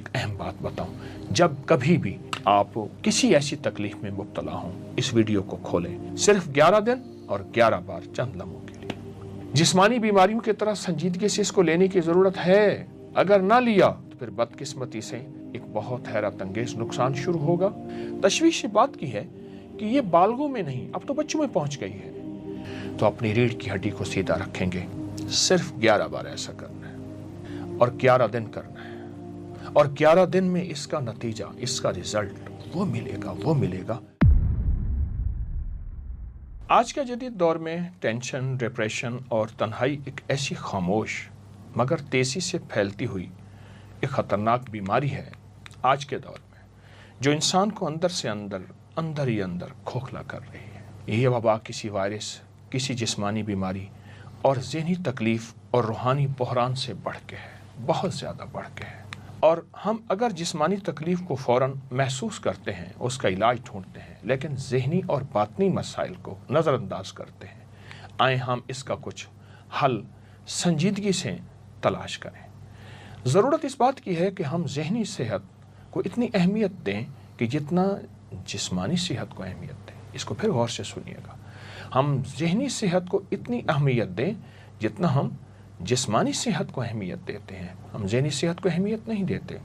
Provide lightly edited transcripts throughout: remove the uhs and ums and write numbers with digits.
ایک اہم بات بتاؤں، جب کبھی بھی آپ کسی ایسی تکلیف میں مبتلا ہوں، اس ویڈیو کو کھولیں، صرف 11 دن اور 11 بار چند لمحوں کے لیے۔ جسمانی بیماریوں کی طرح سنجیدگی سے اس کو لینے کی ضرورت ہے، اگر نہ لیا تو پھر بدقسمتی سے ایک بہت حیرت انگیز نقصان شروع ہوگا۔ تشویش بات کی ہے کہ یہ بالغوں میں نہیں، اب تو بچوں میں پہنچ گئی ہے۔ تو اپنی ریڑھ کی ہڈی کو سیدھا رکھیں گے، صرف 11 بار ایسا کرنا ہے اور 11 دن کرنا ہے، اور 11 دن میں اس کا نتیجہ، اس کا رزلٹ وہ ملے گا۔ آج کے جدید دور میں ٹینشن، ڈپریشن اور تنہائی ایک ایسی خاموش مگر تیزی سے پھیلتی ہوئی ایک خطرناک بیماری ہے آج کے دور میں، جو انسان کو اندر سے اندر ہی کھوکھلا کر رہی ہے۔ یہ وبا کسی وائرس، کسی جسمانی بیماری اور ذہنی تکلیف اور روحانی بحران سے بڑھ کے ہے، بہت زیادہ بڑھ کے ہے۔ اور ہم اگر جسمانی تکلیف کو فوراً محسوس کرتے ہیں، اس کا علاج ڈھونڈتے ہیں، لیکن ذہنی اور باطنی مسائل کو نظر انداز کرتے ہیں۔ آئیں ہم اس کا کچھ حل سنجیدگی سے تلاش کریں۔ ضرورت اس بات کی ہے کہ ہم ذہنی صحت کو اتنی اہمیت دیں کہ جتنا جسمانی صحت کو اہمیت دیں۔ اس کو پھر غور سے سنیے گا۔ ہم ذہنی صحت کو اتنی اہمیت دیں جتنا ہم جسمانی صحت کو اہمیت دیتے ہیں۔ ہم ذہنی صحت کو اہمیت نہیں دیتے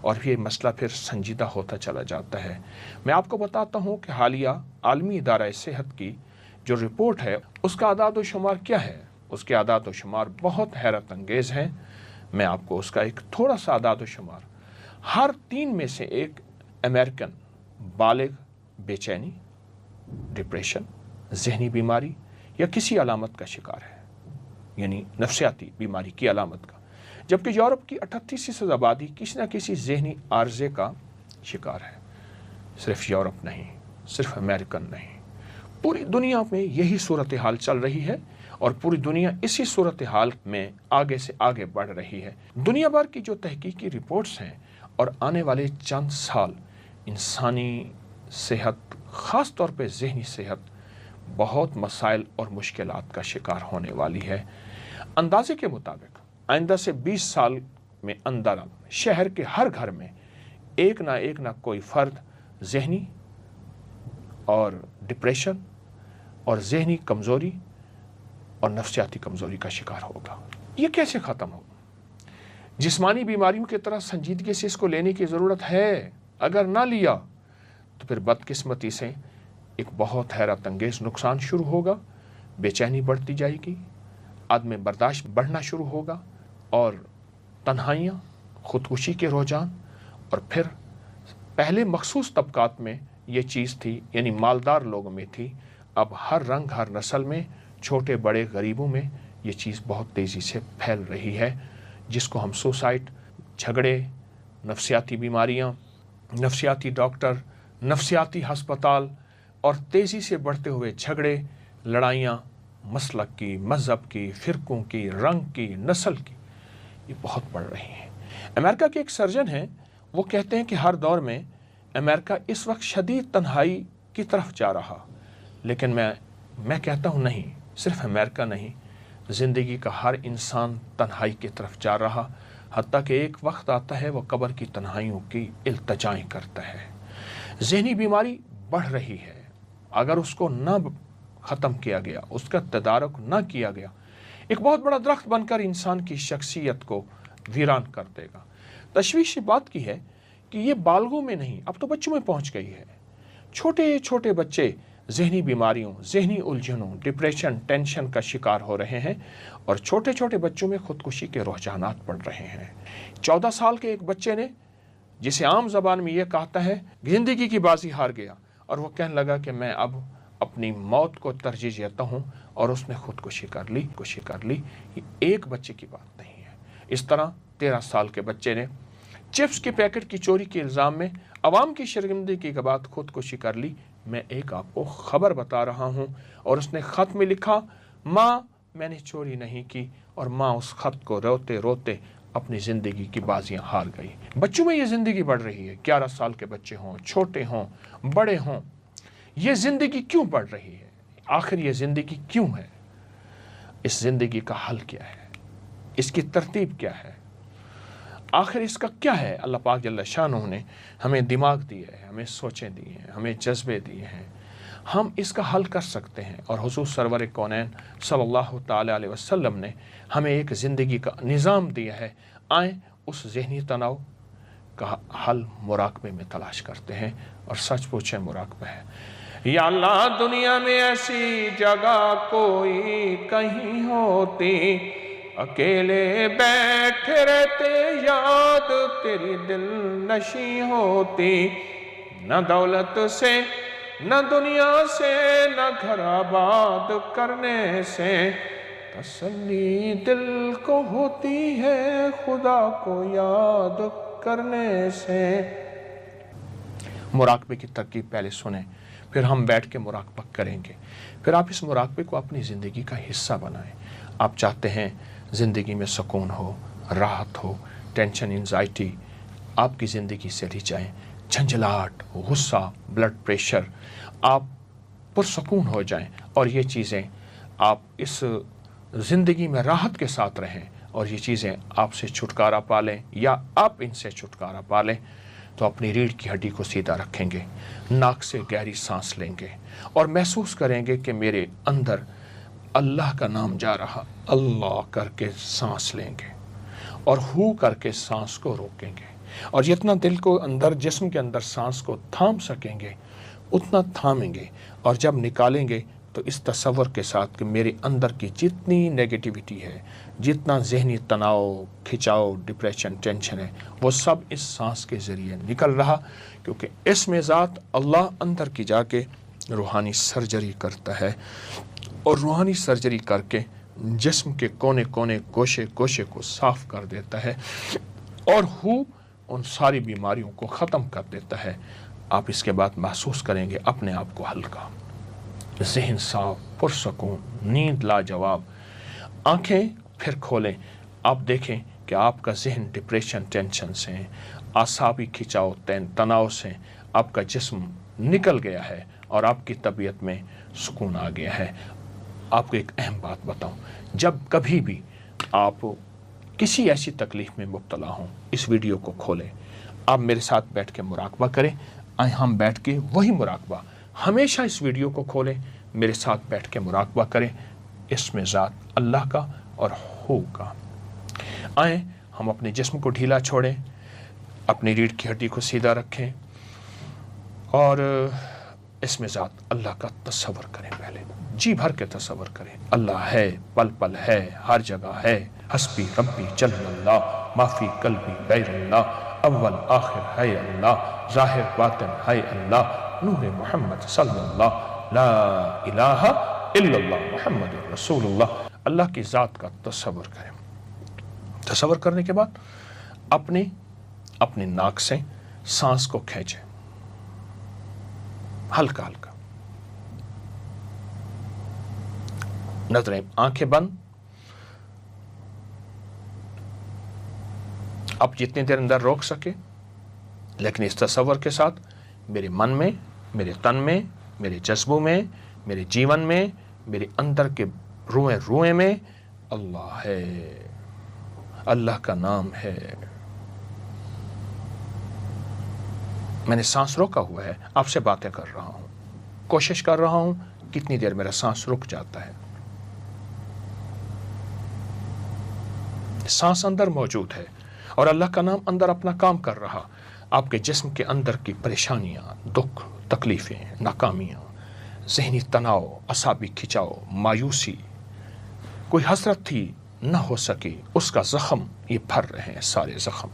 اور یہ مسئلہ پھر سنجیدہ ہوتا چلا جاتا ہے۔ میں آپ کو بتاتا ہوں کہ حالیہ عالمی ادارہ صحت کی جو رپورٹ ہے، اس کا اعداد و شمار کیا ہے۔ اس کے اعداد و شمار بہت حیرت انگیز ہیں۔ میں آپ کو اس کا ایک تھوڑا سا اعداد و شمار، ہر 3 میں سے ایک امریکن بالغ بے چینی، ڈپریشن، ذہنی بیماری یا کسی علامت کا شکار ہے، یعنی نفسیاتی بیماری کی علامت کا، جبکہ یورپ کی 38% آبادی کسی نہ کسی ذہنی عارضے کا شکار ہے۔ صرف یورپ نہیں، صرف امریکن نہیں، پوری دنیا میں یہی صورتحال چل رہی ہے اور پوری دنیا اسی صورتحال میں آگے سے آگے بڑھ رہی ہے۔ دنیا بھر کی جو تحقیقی رپورٹس ہیں اور آنے والے چند سال انسانی صحت، خاص طور پہ ذہنی صحت، بہت مسائل اور مشکلات کا شکار ہونے والی ہے۔ اندازے کے مطابق آئندہ سے 20 سال میں اندر شہر کے ہر گھر میں ایک نہ کوئی فرد ذہنی اور ڈپریشن اور ذہنی کمزوری اور نفسیاتی کمزوری کا شکار ہوگا۔ یہ کیسے ختم ہوگا؟ جسمانی بیماریوں کی طرح سنجیدگی سے اس کو لینے کی ضرورت ہے، اگر نہ لیا تو پھر بدقسمتی سے ایک بہت حیرت انگیز نقصان شروع ہوگا۔ بے چینی بڑھتی جائے گی، عدم برداشت بڑھنا شروع ہوگا اور تنہائیاں، خودکشی کے رجحان، اور پھر پہلے مخصوص طبقات میں یہ چیز تھی، یعنی مالدار لوگوں میں تھی، اب ہر رنگ، ہر نسل میں، چھوٹے بڑے غریبوں میں یہ چیز بہت تیزی سے پھیل رہی ہے، جس کو ہم سوسائڈ، جھگڑے، نفسیاتی بیماریاں، نفسیاتی ڈاکٹر، نفسیاتی ہسپتال اور تیزی سے بڑھتے ہوئے جھگڑے، لڑائیاں، مسلک کی، مذہب کی، فرقوں کی، رنگ کی، نسل کی، یہ بہت بڑھ رہی ہیں۔ امریکہ کے ایک سرجن ہیں، وہ کہتے ہیں کہ ہر دور میں امریکہ اس وقت شدید تنہائی کی طرف جا رہا، لیکن میں کہتا ہوں نہیں، صرف امریکہ نہیں، زندگی کا ہر انسان تنہائی کی طرف جا رہا، حتیٰ کہ ایک وقت آتا ہے وہ قبر کی تنہائیوں کی التجائیں کرتا ہے۔ ذہنی بیماری بڑھ رہی ہے، اگر اس کو نہ ختم کیا گیا، اس کا تدارک نہ کیا گیا، ایک بہت بڑا درخت بن کر انسان کی شخصیت کو ویران کر دے گا۔ تشویش بات کی ہے کہ یہ بالغوں میں نہیں، اب تو بچوں میں پہنچ گئی ہے۔ چھوٹے چھوٹے بچے ذہنی بیماریوں، ذہنی الجھنوں، ڈپریشن، ٹینشن کا شکار ہو رہے ہیں اور چھوٹے چھوٹے بچوں میں خودکشی کے رجحانات بڑھ رہے ہیں۔ 14 سال کے ایک بچے نے، جسے عام زبان میں یہ کہتا ہے زندگی کی بازی ہار گیا، اور وہ کہنے لگا کہ میں اب اپنی موت کو ترجیح دیتا ہوں، اور اس نے خودکشی کر لی۔ یہ ایک بچے کی بات نہیں ہے۔ اس طرح 13 سال کے بچے نے چپس کے پیکٹ کی چوری کے الزام میں عوام کی شرمندگی کے بعد خودکشی کر لی۔ میں ایک آپ کو خبر بتا رہا ہوں، اور اس نے خط میں لکھا، ماں میں نے چوری نہیں کی، اور ماں اس خط کو روتے روتے اپنی زندگی کی بازیاں ہار گئی۔ بچوں میں یہ زندگی بڑھ رہی ہے، 11 سال کے بچے ہوں، چھوٹے ہوں، بڑے ہوں، یہ زندگی کیوں بڑھ رہی ہے؟ آخر یہ زندگی کیوں ہے؟ اس زندگی کا حل کیا ہے؟ اس کی ترتیب کیا ہے؟ آخر اس کا کیا ہے؟ اللہ پاک جل شانہ نے ہمیں دماغ دیے ہیں، ہمیں سوچیں دی ہیں، ہمیں جذبے دیے ہیں، ہم اس کا حل کر سکتے ہیں۔ اور حضور سرور کونین صلی اللہ تعالیٰ علیہ وسلم نے ہمیں ایک زندگی کا نظام دیا ہے۔ آئیں اس ذہنی تناؤ کا حل مراقبے میں تلاش کرتے ہیں، اور سچ پوچھیں مراقبہ ہے۔ یا اللہ دنیا میں ایسی جگہ کوئی کہیں ہوتی، اکیلے بیٹھے رہتے یاد تیری دل نشیں ہوتی، نہ دولت سے نہ دنیا سے نہ گھر آباد کرنے سے، تسلی دل کو ہوتی ہے خدا کو یاد کرنے سے۔ مراقبے کی ترکیب پہلے سنیں، پھر ہم بیٹھ کے مراقبہ کریں گے، پھر آپ اس مراقبے کو اپنی زندگی کا حصہ بنائیں۔ آپ چاہتے ہیں زندگی میں سکون ہو، راحت ہو، ٹینشن انزائٹی آپ کی زندگی سے ہٹ جائیں، جھنجھلاہٹ، غصہ، بلڈ پریشر، آپ پرسکون ہو جائیں، اور یہ چیزیں آپ اس زندگی میں راحت کے ساتھ رہیں، اور یہ چیزیں آپ سے چھٹکارا پا لیں یا آپ ان سے چھٹکارا پا لیں، تو اپنی ریڑھ کی ہڈی کو سیدھا رکھیں گے، ناک سے گہری سانس لیں گے، اور محسوس کریں گے کہ میرے اندر اللہ کا نام جا رہا، اللہ کر کے سانس لیں گے، اور ہو کر کے سانس کو روکیں گے، اور جتنا دل کو اندر، جسم کے اندر سانس کو تھام سکیں گے اتنا تھامیں گے، اور جب نکالیں گے تو اس تصور کے ساتھ کہ میرے اندر کی جتنی نیگیٹیوٹی ہے، جتنا ذہنی تناؤ، کھچاؤ، ڈپریشن، ٹینشن ہے، وہ سب اس سانس کے ذریعے نکل رہا، کیونکہ اس میں ذات اللہ اندر کی جا کے روحانی سرجری کرتا ہے، اور روحانی سرجری کر کے جسم کے کونے کونے، گوشے گوشے کو صاف کر دیتا ہے، اور ان ساری بیماریوں کو ختم کر دیتا ہے۔ آپ اس کے بعد محسوس کریں گے اپنے آپ کو ہلکا، ذہن صاف، پرسکون، نیند لاجواب۔ آنکھیں پھر کھولیں، آپ دیکھیں کہ آپ کا ذہن ڈپریشن، ٹینشن سے، اعصابی کھچاؤ، تناؤ سے آپ کا جسم نکل گیا ہے، اور آپ کی طبیعت میں سکون آ گیا ہے۔ آپ کو ایک اہم بات بتاؤں، جب کبھی بھی آپ کسی ایسی تکلیف میں مبتلا ہوں، اس ویڈیو کو کھولیں، آپ میرے ساتھ بیٹھ کے مراقبہ کریں۔ ہم بیٹھ کے وہی مراقبہ، ہمیشہ اس ویڈیو کو کھولیں، میرے ساتھ بیٹھ کے مراقبہ کریں، اس میں ذات اللہ کا اور ہو کا۔ آئیں ہم اپنے جسم کو ڈھیلا چھوڑیں، اپنی ریڑھ کی ہڈی کو سیدھا رکھیں، اور اس میں ذات اللہ کا تصور کریں۔ پہلے جی بھر کے تصور کریں، اللہ ہے، پل پل ہے، ہر جگہ ہے، حسبی ربی جل اللہ، ما فی قلبی غیر اللہ، اول آخر ہے اللہ، ظاہر باطن ہے اللہ، نور محمد صلی اللہ، لا الہ الا اللہ محمد رسول اللہ۔ اللہ کی ذات کا تصور کریں۔ تصور کرنے کے بعد اپنے ناک سے سانس کو کھینچیں، ہلکا ہلکا، نظریں، آنکھیں بند۔ آپ جتنی دیر اندر روک سکے، لیکن اس تصور کے ساتھ میرے من میں، میرے تن میں، میرے جذبوں میں، میرے جیون میں، میرے اندر کے روئیں روئیں میں اللہ ہے، اللہ کا نام ہے۔ میں نے سانس روکا ہوا ہے، آپ سے باتیں کر رہا ہوں، کوشش کر رہا ہوں کتنی دیر میرا سانس رک جاتا ہے۔ سانس اندر موجود ہے، اور اللہ کا نام اندر اپنا کام کر رہا۔ آپ کے جسم کے اندر کی پریشانیاں، دکھ، تکلیفیں، ناکامیاں، ذہنی تناؤ، اعصابی کھچاؤ، مایوسی، کوئی حسرت تھی نہ ہو سکی، اس کا زخم یہ بھر رہے ہیں، سارے زخم۔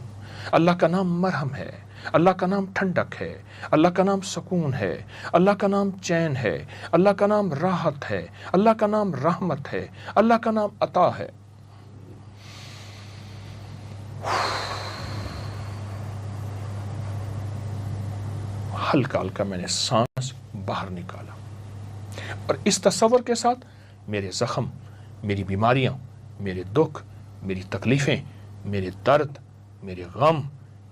اللہ کا نام مرہم ہے، اللہ کا نام ٹھنڈک ہے، اللہ کا نام سکون ہے، اللہ کا نام چین ہے، اللہ کا نام راحت ہے، اللہ کا نام رحمت ہے، اللہ کا نام عطا ہے۔ ہلکا ہلکا میں نے سانس باہر نکالا، اور اس تصور کے ساتھ میرے زخم، میری بیماریاں، میرے دکھ، میری تکلیفیں، میرے درد، میرے غم،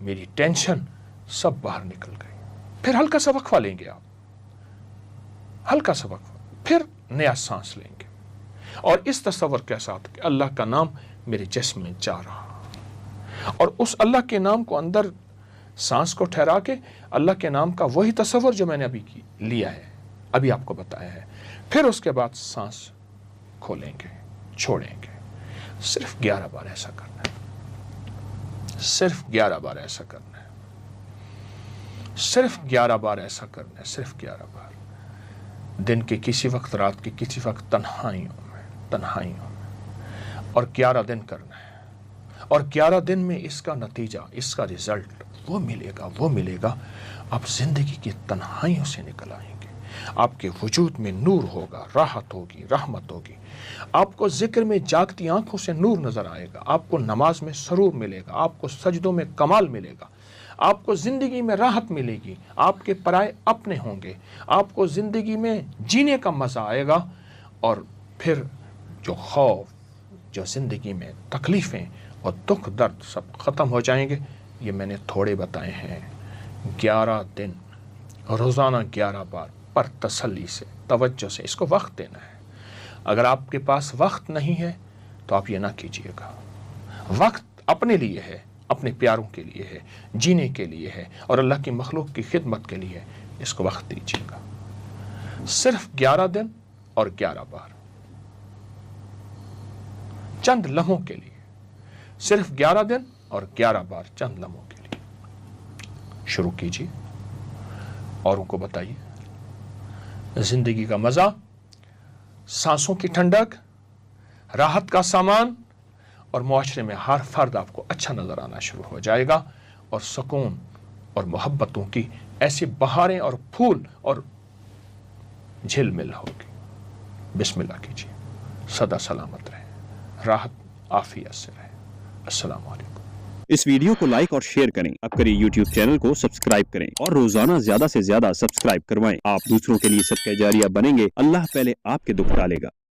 میری ٹینشن سب باہر نکل گئی۔ پھر ہلکا سا وقفہ لیں گے آپ، ہلکا سا وقفہ، پھر نیا سانس لیں گے، اور اس تصور کے ساتھ کہ اللہ کا نام میرے جسم میں جا رہا، اور اس اللہ کے نام کو اندر سانس کو ٹھہرا کے اللہ کے نام کا وہی تصور جو میں نے ابھی لیا ہے، ابھی آپ کو بتایا ہے، پھر اس کے بعد سانس کھولیں گے، چھوڑیں گے۔ صرف 11 بار ایسا کرنا ہے، صرف 11 بار ایسا کرنا ہے، صرف 11 بار ایسا کرنا ہے، صرف 11 بار، دن کے کسی وقت، رات کے کسی وقت، تنہائیوں میں، اور 11 دن کرنا ہے۔ اور 11 دن میں اس کا نتیجہ، اس کا رزلٹ وہ ملے گا، آپ زندگی کی تنہائیوں سے نکل آئیں گے، آپ کے وجود میں نور ہوگا، راحت ہوگی، رحمت ہوگی، آپ کو ذکر میں جاگتی آنکھوں سے نور نظر آئے گا، آپ کو نماز میں سرور ملے گا، آپ کو سجدوں میں کمال ملے گا، آپ کو زندگی میں راحت ملے گی، آپ کے پرائے اپنے ہوں گے، آپ کو زندگی میں جینے کا مزہ آئے گا، اور پھر جو خوف، جو زندگی میں تکلیفیں اور دکھ درد سب ختم ہو جائیں گے۔ یہ میں نے تھوڑے بتائے ہیں۔ 11 دن روزانہ 11 بار پر تسلی سے، توجہ سے، اس کو وقت دینا ہے۔ اگر آپ کے پاس وقت نہیں ہے تو آپ یہ نہ کیجیے گا۔ وقت اپنے لیے ہے، اپنے پیاروں کے لیے ہے، جینے کے لیے ہے، اور اللہ کی مخلوق کی خدمت کے لیے، اس کو وقت دیجیے گا۔ صرف 11 دن اور 11 بار، چند لمحوں کے لیے، صرف 11 دن اور 11 بار چند لمحوں کے لیے شروع کیجیے، اوروں کو بتائیے۔ زندگی کا مزہ، سانسوں کی ٹھنڈک، راحت کا سامان، اور معاشرے میں ہر فرد آپ کو اچھا نظر آنا شروع ہو جائے گا، اور سکون اور محبتوں کی ایسی بہاریں اور پھول اور جھل مل ہوگی۔ بسم اللہ کیجیے، سدا سلامت رہے، راحت عافیت سے رہے۔ السلام علیکم۔ اس ویڈیو کو لائک اور شیئر کریں، اب کریں یوٹیوب چینل کو سبسکرائب کریں، اور روزانہ زیادہ سے زیادہ سبسکرائب کروائیں۔ آپ دوسروں کے لیے صدقہ جاریہ بنیں گے، اللہ پہلے آپ کے دکھ ٹالے گا۔